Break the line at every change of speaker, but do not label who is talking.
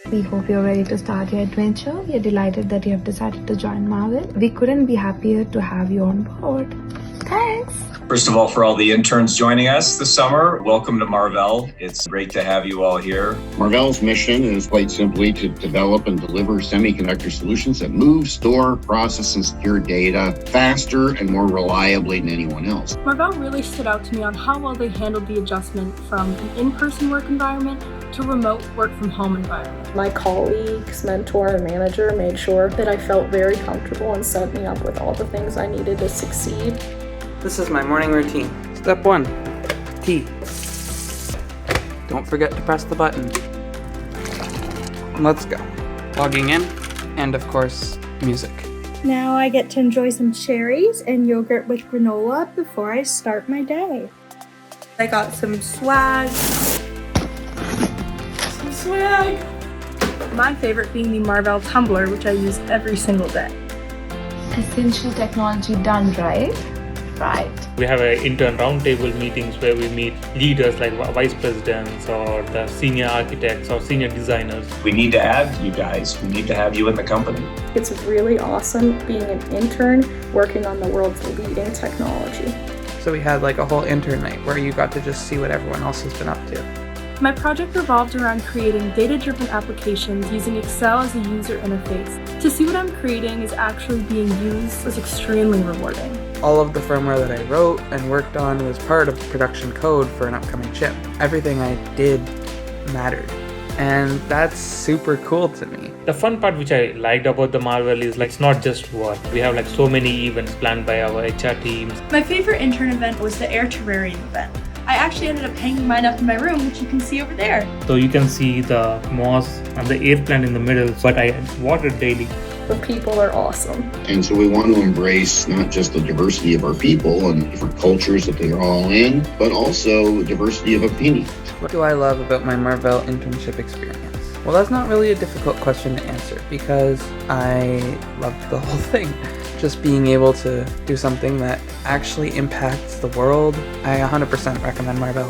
We hope you're ready to start your adventure. We are delighted that you have decided to join Marvell. We couldn't be happier to have you on board. Thanks!
First of all, for all the interns joining us this summer, welcome to Marvell. It's great to have you all here.
Marvell's mission is quite simply to develop and deliver semiconductor solutions that move, store, process, and secure data faster and more reliably than anyone else.
Marvell really stood out to me on how well they handled the adjustment from an in-person work environment to remote work from home environment.
My colleagues, mentor, and manager made sure that I felt very comfortable and set me up with all the things I needed to succeed.
This is my morning routine. Step 1, tea. Don't forget to press the button. Let's go. Logging in, and of course, music.
Now I get to enjoy some cherries and yogurt with granola before I start my day.
I got some swag. My favorite being the Marvell tumbler, which I use every single day.
Essential technology done right. Right.
We have intern roundtable meetings where we meet leaders like vice presidents or the senior architects or senior designers.
We need to add you guys. We need to have you in the company.
It's really awesome being an intern working on the world's leading technology.
So we had like a whole intern night where you got to just see what everyone else has been up to.
My project revolved around creating data-driven applications using Excel as a user interface. To see what I'm creating is actually being used was extremely rewarding.
All of the firmware that I wrote and worked on was part of production code for an upcoming chip. Everything I did mattered, and that's super cool to me.
The fun part which I liked about the Marvell is like it's not just work. We have like so many events planned by our HR teams.
My favorite intern event was the Air Terrarium event. I actually ended up hanging mine up in my room, which you can see over there.
So you can see the moss and the air plant in the middle, but I watered daily.
The people are awesome.
And so we want to embrace not just the diversity of our people and different cultures that they're all in, but also diversity of opinion.
What do I love about my Marvell internship experience? Well, that's not really a difficult question to answer because I loved the whole thing. Just being able to do something that actually impacts the world, I 100% recommend Marvell.